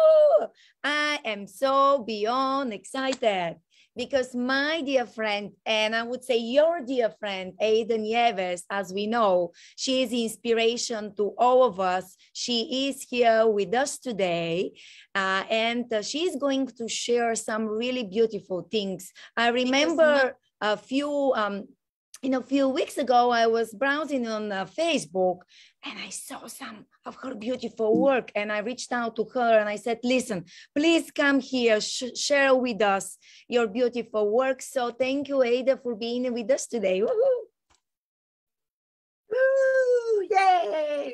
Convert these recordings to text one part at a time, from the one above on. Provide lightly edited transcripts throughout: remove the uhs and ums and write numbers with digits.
Woo! I am so beyond excited because my dear friend, and I would say your dear friend, Ada Nieves, as we know, she is inspiration to all of us. She is here with us today, and she's going to share some really beautiful things. I remember a few a few weeks ago, I was browsing on Facebook and I saw some of her beautiful work. And I reached out to her and I said, listen, please come here, share with us your beautiful work. So thank you, Ada, for being with us today. Woo-hoo. Woo, yay!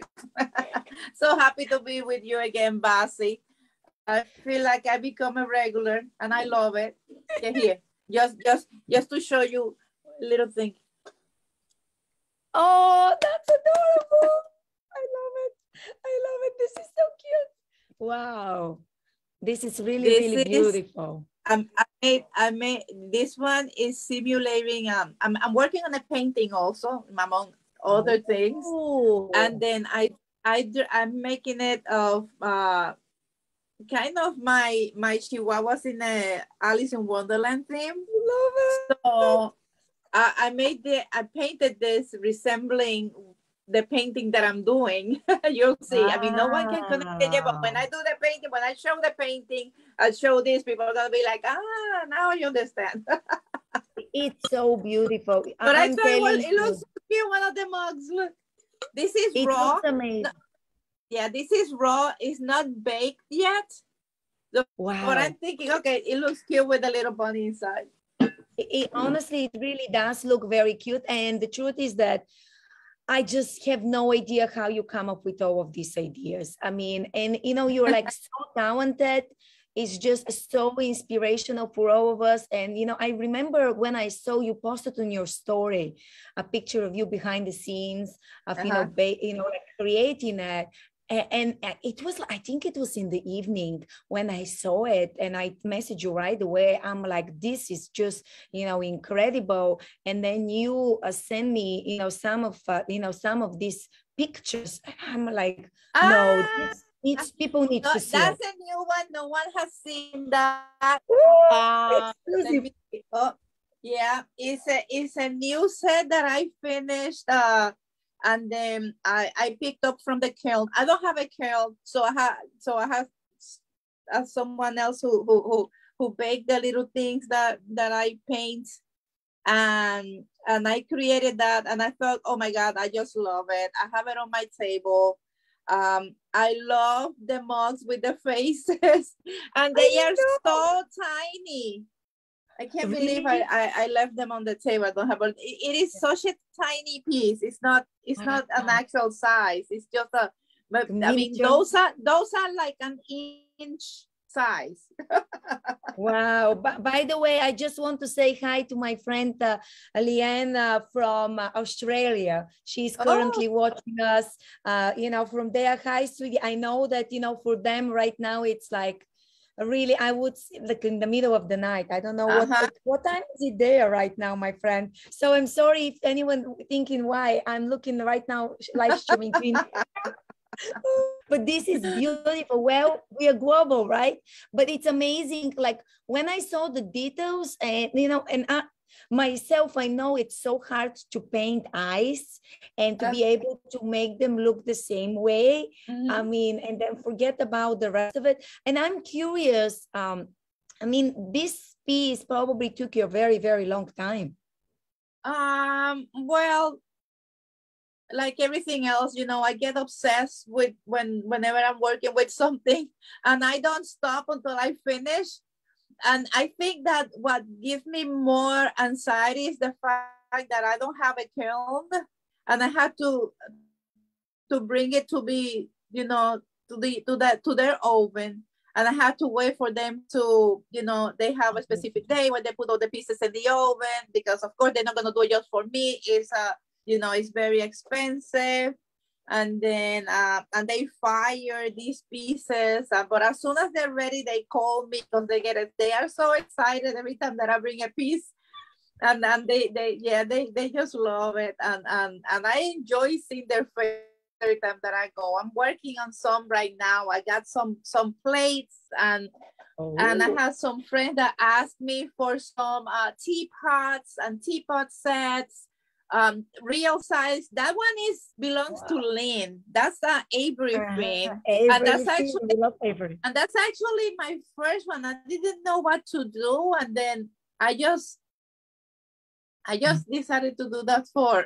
So happy to be with you again, Basi. I feel like I become a regular and I love it. Yeah, here, just to show you a little thing. Oh, that's adorable. I love it. I love it. This is so cute. Wow. This is really beautiful. I made this one is simulating. I'm working on a painting also, among other things. And then I'm making it of kind of my Chihuahuas in a Alice in Wonderland theme. Love it. So I painted this resembling the painting that I'm doing. You'll see. I mean, no one can connect it yet, but when I do the painting, when I show the painting, I show this, people are gonna be like, now you understand. It's so beautiful. But I tell you what, it looks so cute. One of the mugs, look. This is raw. Looks amazing. Yeah, this is raw. It's not baked yet. So, wow. But I'm thinking, okay, it looks cute with a little bunny inside. Honestly, it really does look very cute. And the truth is that I just have no idea how you come up with all of these ideas. I mean, and you know, you're like so talented. It's just so inspirational for all of us. And, you know, I remember when I saw you posted on your story, a picture of you behind the scenes of, like creating it. And it was, I think it was in the evening when I saw it and I messaged you right away. I'm like, this is just, incredible. And then you send me, some of these pictures. I'm like, no, people need to see that's it. A new one. No one has seen that. Yeah, it's a new set that I finished. And then I picked up from the kiln. I don't have a kiln, so I have someone else who baked the little things that I paint, and I created that, and I thought, oh my God, I just love it. I have it on my table. I love the mugs with the faces, and they are so tiny. I can't believe I left them on the table. I don't have it is such a tiny piece. It's not an actual size. It's just I mean, those are like an inch size. Wow. By the way, I just want to say hi to my friend Leanne from Australia. She's currently watching us, from there. Hi, sweetie. I know that, for them right now, it's like, really, I would say like in the middle of the night. I don't know what time is it there right now, my friend. So I'm sorry if anyone thinking why I'm looking right now live streaming. But this is beautiful. Well, we are global, right? But it's amazing. Like when I saw the details and, myself, I know it's so hard to paint eyes and to be able to make them look the same way. I mean, and then forget about the rest of it. And I'm curious, this piece probably took you a very, very long time. Well, like everything else, I get obsessed with whenever I'm working with something, and I don't stop until I finish. And I think that what gives me more anxiety is the fact that I don't have a kiln, and I have to bring it to be, to their oven, and I have to wait for them to, they have a specific day when they put all the pieces in the oven, because of course they're not gonna do it just for me. It's very expensive. And then and they fire these pieces, but as soon as they're ready, they call me because they are so excited every time that I bring a piece, and they just love it, and I enjoy seeing their every time that I go. I'm working on some right now. I got some plates, and I have some friends that asked me for some teapots and teapot sets, real size. That one belongs to Lynn. That's the Avery frame, and that's actually my first one. I didn't know what to do, and then I just decided to do that for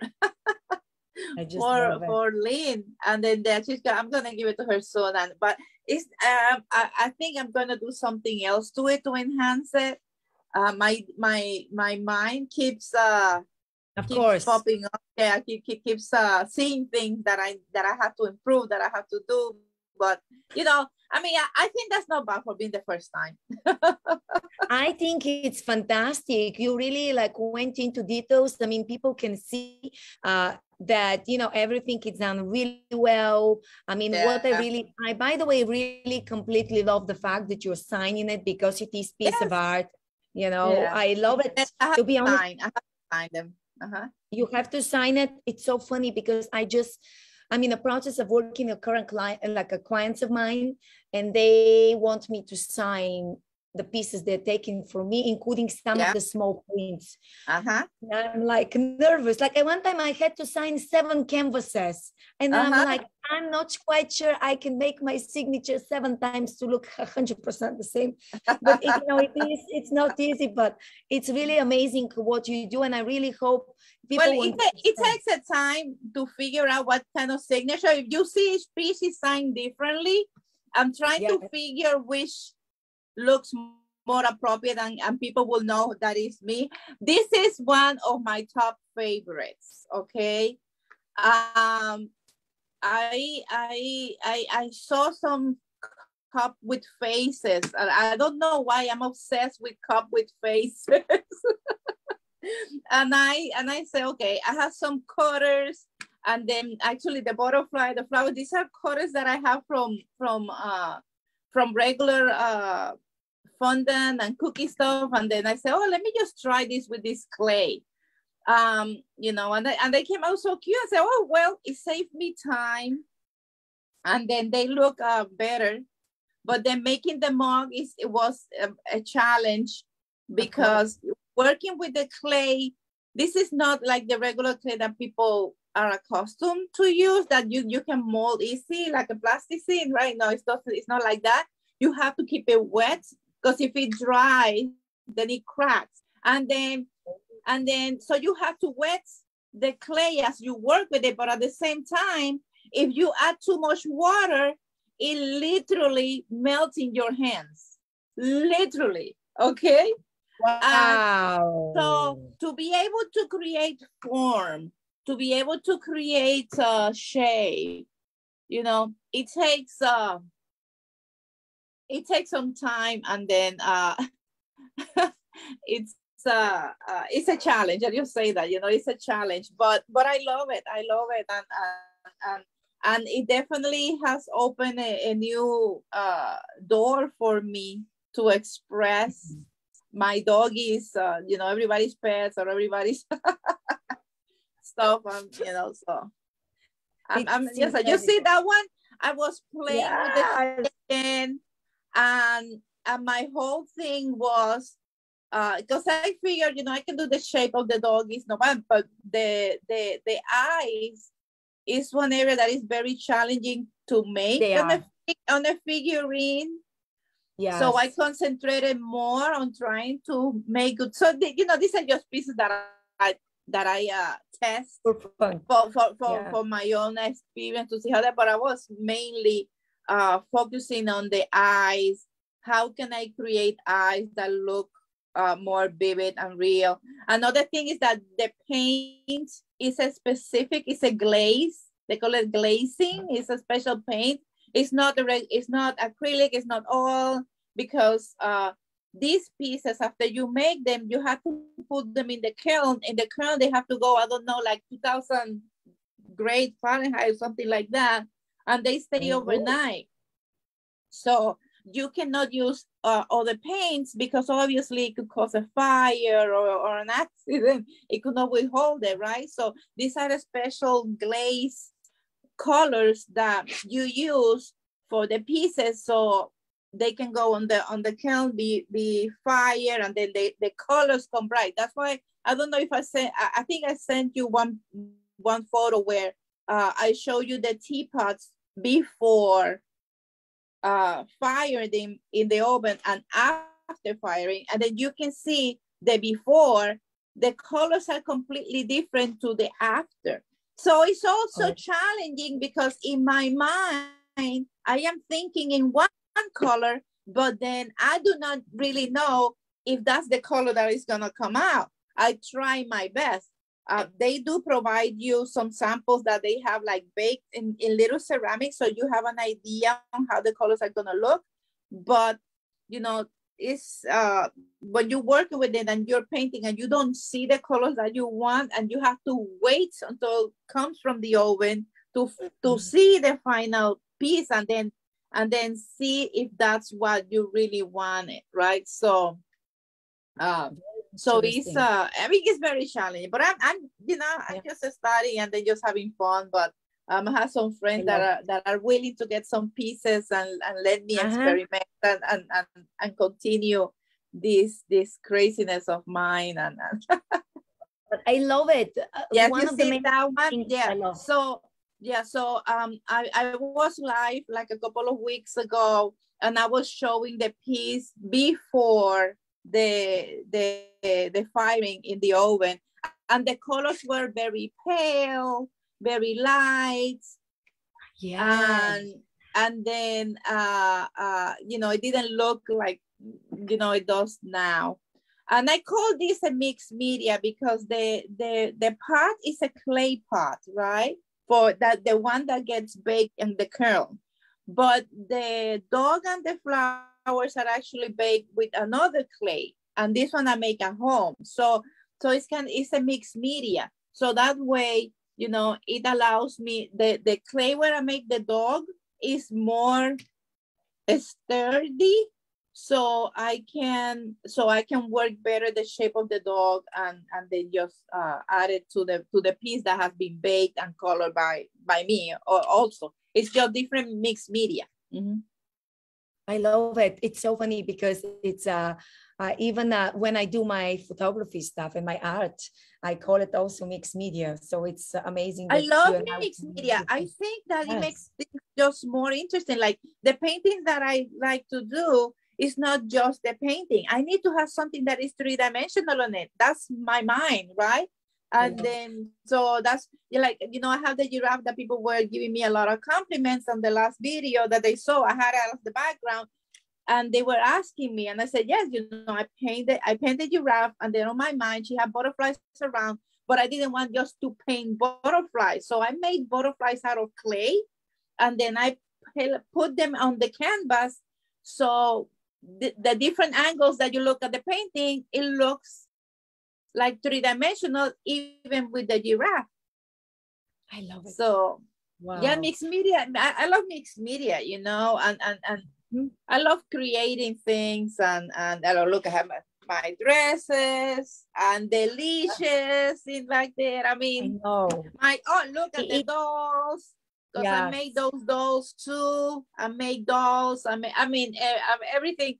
Lynn, and then I'm gonna give it to her soon. But it's I think I'm gonna do something else to it to enhance it. My mind keeps popping up. Yeah, keeps seeing things that I have to improve, that I have to do. But I mean, I think that's not bad for being the first time. I think it's fantastic. You really went into details. I mean, people can see that everything is done really well. I mean, I by the way really completely love the fact that you're signing it, because it is piece of art. I love it. To be honest, I have to sign them. You have to sign it. It's so funny because I'm in the process of working a current client, clients of mine, and they want me to sign the pieces they're taking for me, including some of the small prints. I'm nervous. At one time I had to sign 7 canvases, and I'm not quite sure I can make my signature 7 times to look 100% the same. But it's not easy, but it's really amazing what you do, and I really hope people. Well, it takes a time to figure out what kind of signature. If you see each piece is signed differently, I'm trying to figure which looks more appropriate, and people will know that is me. This is one of my top favorites. Okay, I saw some cup with faces, and I don't know why I'm obsessed with cup with faces. and I say, okay, I have some cutters, and then actually the butterfly, the flower. These are cutters that I have from regular fondant and cookie stuff, and then I said, oh, let me just try this with this clay, and they came out so cute. I said, oh well, it saved me time, and then they look better. But then making the mug was a challenge, because working with the clay, this is not like the regular clay that people are accustomed to use, that you can mold easy like a plasticine, right? No, it's not like that. You have to keep it wet, because if it dries, then it cracks. And then so you have to wet the clay as you work with it. But at the same time, if you add too much water, it literally melts in your hands. Literally, okay? Wow. So to be able to create form, to be able to create shape, it takes some time, and then it's a challenge. And you say that, it's a challenge, but I love it. And it definitely has opened a new door for me to express my doggies, everybody's pets or everybody's stuff. So I'm just, you see that one? I was playing with the chicken, and my whole thing was, because I figured, I can do the shape of the doggies, but the eyes is one area that is very challenging to make on a figurine. Yes. So I concentrated more on trying to make good. So these are just pieces that I test for my own experience to see how that. But I was mainly focusing on the eyes. How can I create eyes that look more vivid and real? Another thing is that the paint is it's a glaze. They call it glazing. It's a special paint. It's not acrylic. It's not oil, because these pieces, after you make them, you have to put them in the kiln. In the kiln, they have to go, I don't know, like 2000 grade Fahrenheit or something like that, and they stay overnight. So you cannot use other paints, because obviously it could cause a fire or an accident. It could not withhold it, right? So these are a special glaze colors that you use for the pieces, so they can go on the kiln, be fire, and then the colors come bright. That's why I don't know if I think I sent you one photo where I show you the teapots before firing them in the oven and after firing, and then you can see the before, the colors are completely different to the after. So it's also challenging because in my mind, I am thinking in one color, but then I do not really know if that's the color that is gonna come out. I try my best. They do provide you some samples that they have like baked in little ceramics, so you have an idea on how the colors are gonna look. But you know, it's when you're working with it and you're painting and you don't see the colors that you want, and you have to wait until it comes from the oven to see the final piece, and then see if that's what you really wanted, right? So so it's I mean, it's very challenging, but I'm just studying and then just having fun. But I have some friends that are willing to get some pieces and let me experiment and continue this craziness of mine. And I love it. Yes, one of the main that one. Yeah. So I was live like a couple of weeks ago, and I was showing the piece before the firing in the oven, and the colors were very pale, very light. Yeah. And then it didn't look like it does now. And I call this a mixed media because the pot is a clay pot, right? For that, the one that gets baked in the kiln. But the dog and the flowers are actually baked with another clay. And this one I make at home. So it's a mixed media. So that way, it allows me, the clay where I make the dog is more sturdy. So I can work better the shape of the dog and then just add it to the piece that has been baked and colored by me. Or also, it's just different mixed media. Mm-hmm. I love it. It's so funny because it's even when I do my photography stuff and my art, I call it also mixed media. So it's amazing. I love mixed media. I think that it makes things just more interesting. Like the paintings that I like to do, it's not just the painting. I need to have something that is three-dimensional on it. That's my mind, right? And then, so that's like, I have the giraffe that people were giving me a lot of compliments on the last video that they saw. I had out of the background and they were asking me, and I said, yes, I painted giraffe, and then on my mind, she had butterflies around, but I didn't want just to paint butterflies. So I made butterflies out of clay, and then I put them on the canvas. So the different angles that you look at the painting, it looks like three-dimensional, even with the giraffe. I love it. So yeah, mixed media. I love mixed media, and I love creating things, and I look, I have my dresses and the leashes in back there. I mean, look at the dolls. Because I made those dolls too. I make dolls. I mean everything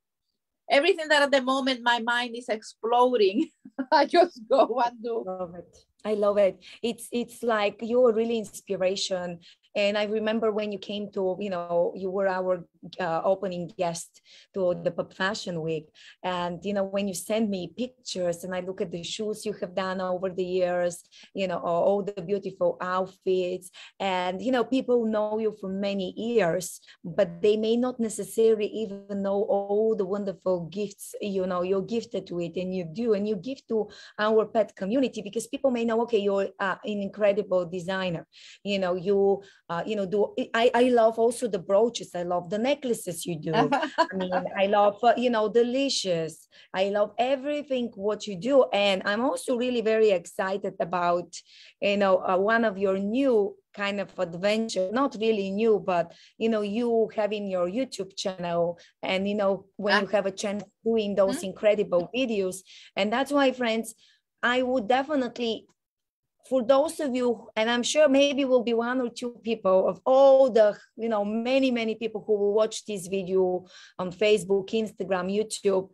that at the moment my mind is exploding. I just go and do. Love it. I love it. It's like you're really inspiration. And I remember when you came to, you were our opening guest to the Pop Fashion Week. And, when you send me pictures and I look at the shoes you have done over the years, all the beautiful outfits, and, people know you for many years, but they may not necessarily even know all the wonderful gifts, you're gifted with, and you give to our pet community, because people may know, okay, you're an incredible designer, I love also the brooches. I love the necklaces you do. I mean, I love, the leashes. I love everything what you do. And I'm also really very excited about, one of your new kind of adventure, not really new, but, you having your YouTube channel and, when you have a chance doing those incredible videos. And that's why, friends, I would definitely for those of you, and I'm sure maybe will be one or two people of all the, you know, many, many people who will watch this video on Facebook, Instagram, YouTube,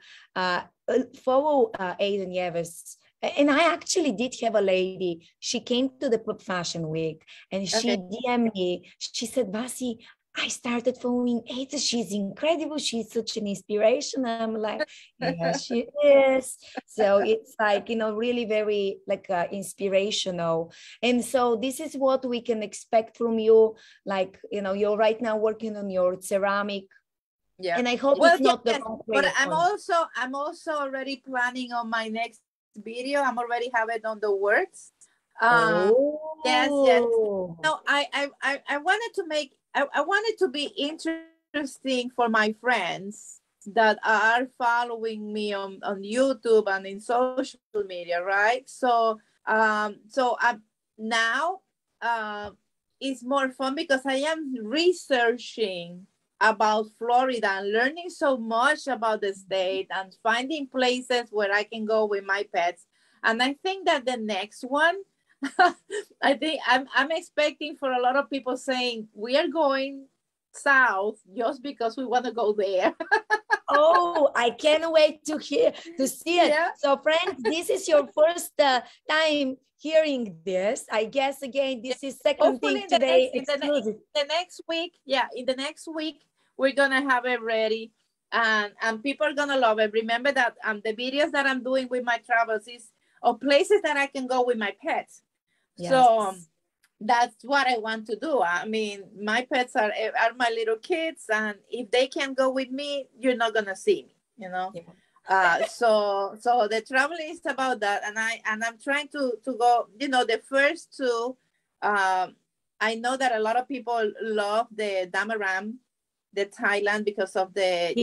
follow Ada Nieves. And I actually did have a lady, she came to the Pop Fashion Week and she DM'd me. She said, Basi, I started following Ada. She's incredible. She's such an inspiration. I'm like, yeah, she is. So it's like, you know, really very like inspirational. And so this is what we can expect from you. Like, you know, you're right now working on your ceramic. Yeah. And I hope it's not the wrong way. But I'm also already planning on my next video. I'm already have it on the works. Yes. No, I wanted to make, I want it to be interesting for my friends that are following me on YouTube and in social media, right? So now it's more fun because I am researching about Florida and learning so much about the state and finding places where I can go with my pets. And I think that the next one, I think I'm expecting for a lot of people saying we are going south just because we want to go there. Oh, I can't wait to see it. Yeah. So friends, this is your first time hearing this. I guess again, this is second thing today. In the next week, in the next week, we're gonna have it ready, and people are gonna love it. Remember that the videos that I'm doing with my travels is of places that I can go with my pets. Yes. So that's what I want to do. I mean, my pets are my little kids, and if they can go with me, you're not gonna see me, you know. Yeah. So the travel is about that, and I'm trying to go. You know, the first two, I know that a lot of people love the Damaram, the Thailand, because of the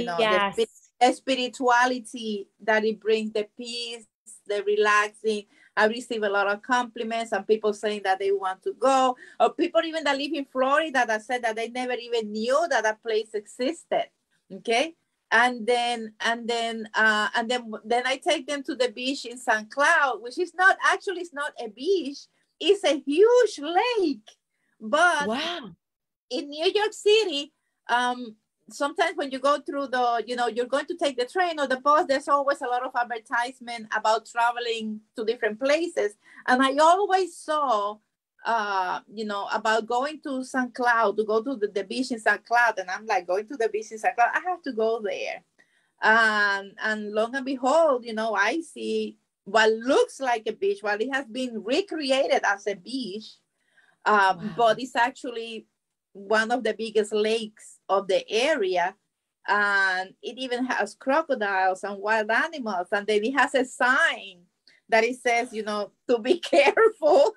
the spirituality that it brings, the peace, the relaxing. I receive a lot of compliments and people saying that they want to go, or people even that live in Florida that said that they never even knew that that place existed. Okay. And then I take them to the beach in St. Cloud, which is not actually, it's not a beach. It's a huge lake. But wow. In New York City, sometimes when you go through the, you know, you're going to take the train or the bus, there's always a lot of advertisement about traveling to different places. And I always saw, you know, about going to St. Cloud, to go to the beach in St. Cloud. And I'm like, going to the beach in St. Cloud, I have to go there. And lo and behold, you know, I see what looks like a beach, while it has been recreated as a beach, wow. But it's actually one of the biggest lakes of the area, and it even has crocodiles and wild animals, and then it has a sign that it says, you know, to be careful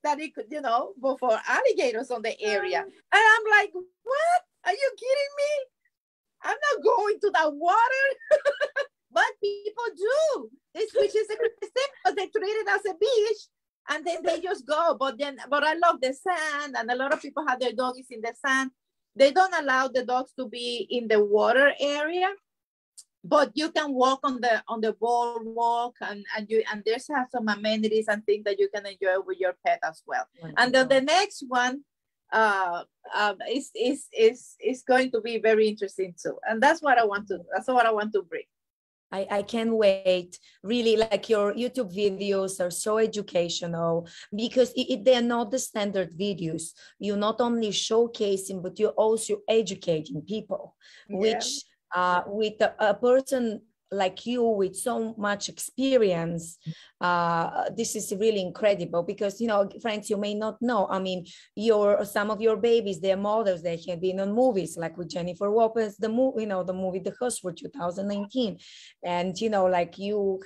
that it could, you know, go for alligators on the area. And I'm like, what? Are you kidding me? I'm not going to that water. But people do. This beach is a thing because they treat it as a beach. And then they just go, but I love the sand, and a lot of people have their dogs in the sand. They don't allow the dogs to be in the water area, but you can walk on the boardwalk, and there's some amenities and things that you can enjoy with your pet as well. Wonderful. And then the next one is going to be very interesting too, and that's what I want to bring. I can't wait. Really, like your YouTube videos are so educational because they're not the standard videos. You're not only showcasing, but you're also educating people, yeah. Which with a person like you with so much experience, this is really incredible because, you know, friends, you may not know, I mean, some of your babies, their mothers, they have been on movies like with Jennifer Lopez, the movie The Hush for 2019, and, you know, like you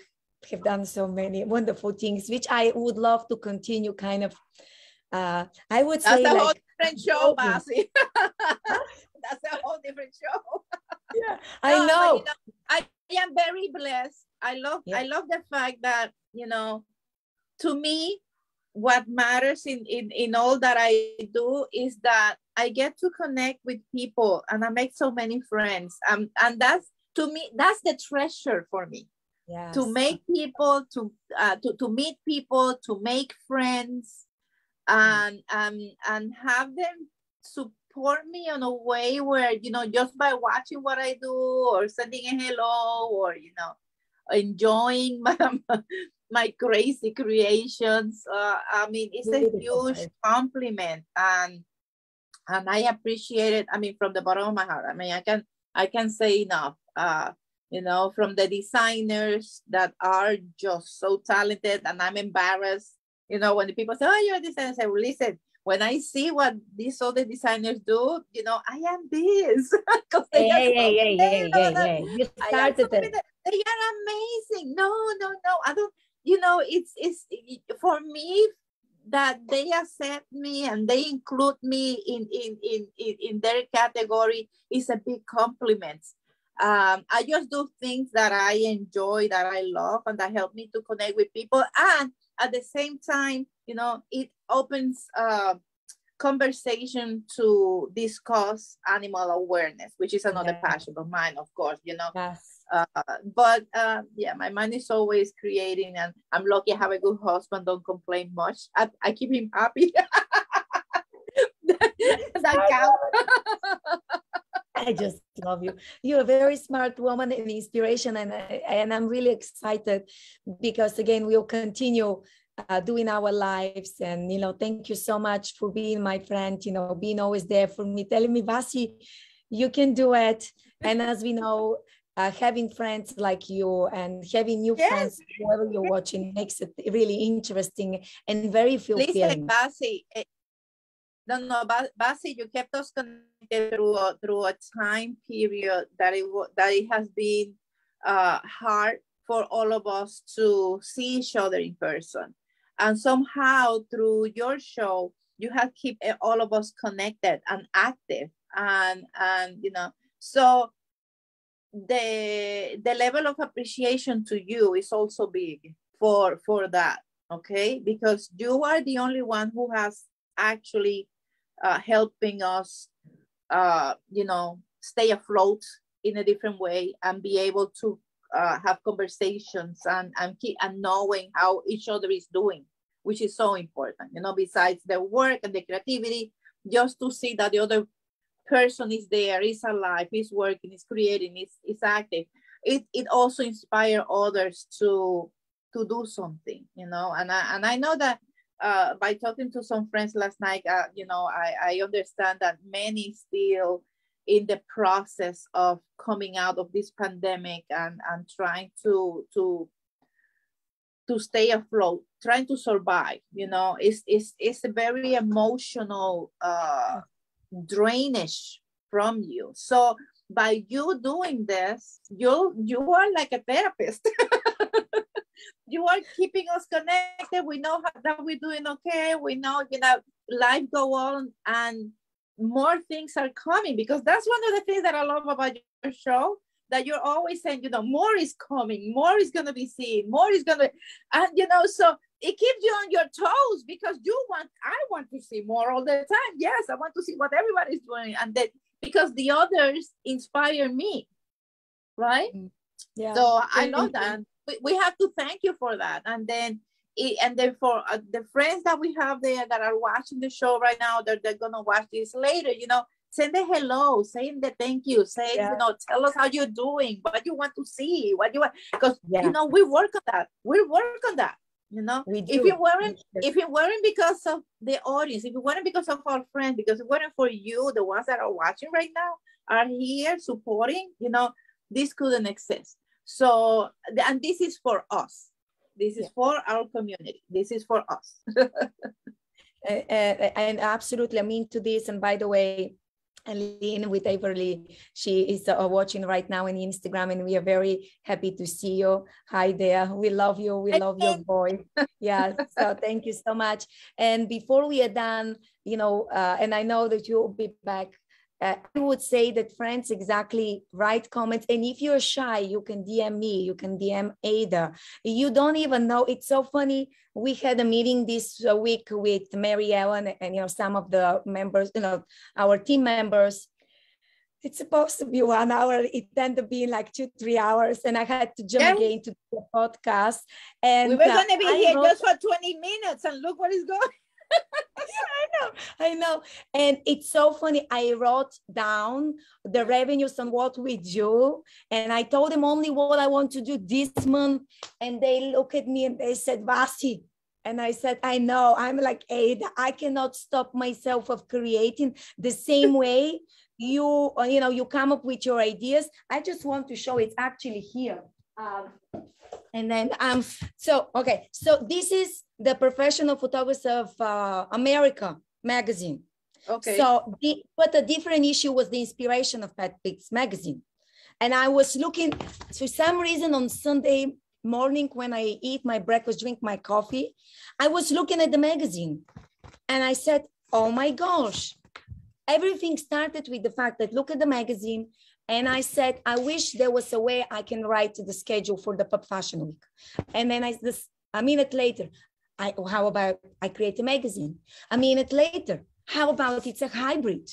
have done so many wonderful things, which I would love to continue kind of, I would say that's a like, whole different show, Basi. That's a whole different show. Yeah, I know. But, you know, I am very blessed. I love the fact that, you know, to me, what matters in all that I do is that I get to connect with people and I make so many friends. And that's, to me, that's the treasure for me. to make people, to meet people, to make friends, and have them support me in a way where, you know, just by watching what I do or sending a hello or, you know, enjoying my crazy creations. I mean, it's a huge compliment, and I appreciate it. I mean, from the bottom of my heart. I mean, I can say enough. You know, from the designers that are just so talented, and I'm embarrassed. You know, when the people say, "Oh, you're a designer," I say, "Well, listen. When I see what these other designers do, you know, I am this." Hey. You started it. They are amazing. No. I don't, you know, it's for me that they accept me and they include me in their category is a big compliment. I just do things that I enjoy, that I love, and that help me to connect with people. And at the same time, you know, it opens conversation to discuss animal awareness, which is another passion of mine, of course, you know. Yes. But yeah, my mind is always creating, and I'm lucky I have a good husband, don't complain much. I keep him happy. That counts. I just love you. You're a very smart woman and inspiration, and I'm really excited because again we'll continue doing our lives. And you know, thank you so much for being my friend. You know, being always there for me, telling me, Vasi, you can do it. And as we know, having friends like you and having new friends, whoever you're watching, makes it really interesting and very fulfilling. Listen, Vasi. No, Basi, you kept us connected through a time period that it has been hard for all of us to see each other in person, and somehow through your show, you have kept all of us connected and active, and you know, so the level of appreciation to you is also big for that, okay? Because you are the only one who has actually helping us, you know, stay afloat in a different way and be able to have conversations and keep and knowing how each other is doing, which is so important, you know, besides the work and the creativity, just to see that the other person is there, is alive, is working, is creating, is active. It also inspires others to do something, you know, and I know that by talking to some friends last night, you know, I understand that many still in the process of coming out of this pandemic and trying to stay afloat, trying to survive, you know, it's a very emotional drainage from you. So by you doing this, you are like a therapist. You are keeping us connected. We know that we're doing okay. We know, you know, life go on and more things are coming, because that's one of the things that I love about your show, that you're always saying, you know, more is coming, more is going to be seen, more is going to, and, you know, so it keeps you on your toes because I want to see more all the time. Yes, I want to see what everybody's doing. And then because the others inspire me, right? Yeah. So I love that. We have to thank you for that. And then for the friends that we have there that are watching the show right now, they're going to watch this later, you know, send a hello, saying the thank you, say, you know, tell us how you're doing, what you want to see, what you want, because, you know, we work on that. We work on that, you know. If it weren't because of the audience, if it weren't because of our friends, because it weren't for you, the ones that are watching right now, are here supporting, you know, this couldn't exist. So, and this is for us. This is for our community. This is for us. And absolutely, I mean to this. And by the way, Aline with Averly, she is watching right now on Instagram, and we are very happy to see you. Hi there. We love you. We love your voice. Yeah. So thank you so much. And before we are done, you know, and I know that you'll be back, I would say that friends exactly write comments. And if you're shy, you can DM me, you can DM Ada. You don't even know. It's so funny. We had a meeting this week with Mary Ellen and, you know, some of the members, you know, our team members. it's supposed to be 1 hour. It ended up being like 2-3 hours, and I had to jump again to the podcast. And we were going to be here just for 20 minutes, and look what is going. I know. And it's so funny. I wrote down the revenues and what we do. And I told them only what I want to do this month. And they look at me and they said, Vasi. And I said, I know. I'm like, Ada, I cannot stop myself of creating the same way you come up with your ideas. I just want to show it's actually here. And then, so this is the Professional Photographers of America magazine. Okay. So, but a different issue was the inspiration of Petpix magazine. And I was looking, for some reason on Sunday morning when I eat my breakfast, drink my coffee, I was looking at the magazine and I said, oh my gosh, everything started with the fact that look at the magazine. And I said, I wish there was a way I can write the schedule for the Pop Fashion Week. And then a minute later, how about I create a magazine? A minute later, how about it's a hybrid?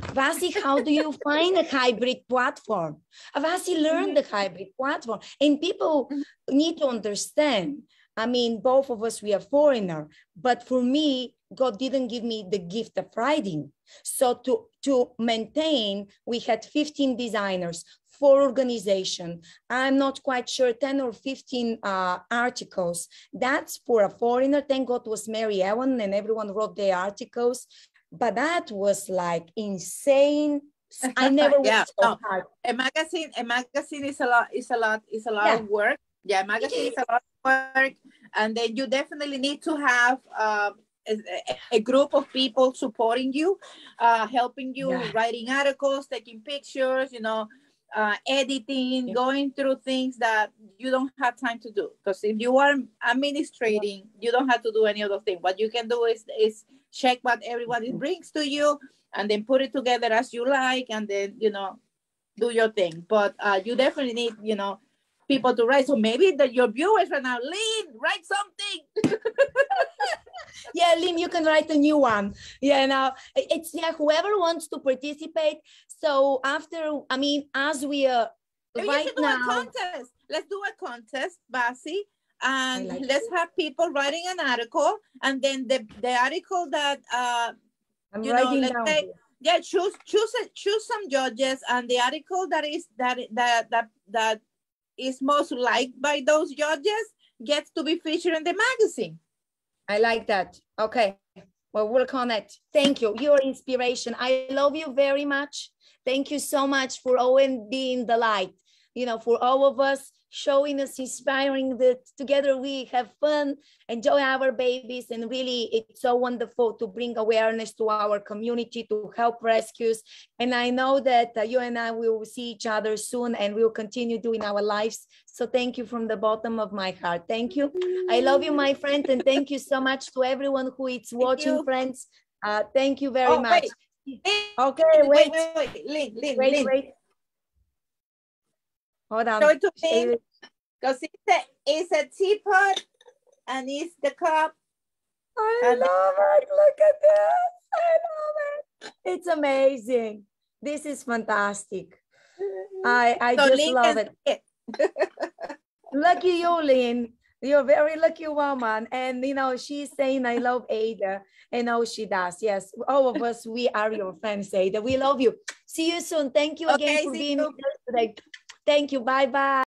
Vasi, how do you find a hybrid platform? Vasi learned the hybrid platform. And people need to understand, I mean, both of us, we are foreigner, but for me, God didn't give me the gift of writing. So to maintain, we had 15 designers, 4 organizations. I'm not quite sure, 10 or 15 articles. That's for a foreigner. Thank God was Mary Ellen and everyone wrote their articles. But that was like insane. I never worked so hard. A magazine is a lot of work. Yeah, magazine is a lot of work. And then you definitely need to have a group of people supporting you, helping you, writing articles, taking pictures, editing, going through things that you don't have time to do. Because if you are administrating, you don't have to do any of those things. What you can do is check what everybody brings to you and then put it together as you like, and then, do your thing. But you definitely need, people to write. So maybe your viewers right now, Lynn, write something. Yeah, Lynn, you can write a new one. Yeah, now it's whoever wants to participate. So after, as we are right now, a contest. Let's do a contest, Vasi, and let's have people writing an article, and then the article that I'm writing let's down. say, choose some judges, and the article that is most liked by those judges gets to be featured in the magazine. I like that. Okay, we'll work on it. Thank you. Your inspiration. I love you very much. Thank you so much for always being the light, for all of us, showing us, inspiring that together we have fun, enjoy our babies. And really, it's so wonderful to bring awareness to our community, to help rescues. And I know that you and I will see each other soon and we'll continue doing our lives. So thank you from the bottom of my heart. Thank you. I love you, my friend. And thank you so much to everyone who is watching, friends. Thank you very much. Wait. Okay, wait. Wait. Hold on. Show it to me, because it's a teapot and it's the cup. I love it. Look at this. I love it. It's amazing. This is fantastic. I so just love it. Lucky you, Lynn. You're a very lucky woman. And, she's saying, I love Ada. And she does. Yes, all of us, we are your friends, Ada. We love you. See you soon. Thank you again for being here today. Thank you. Bye-bye.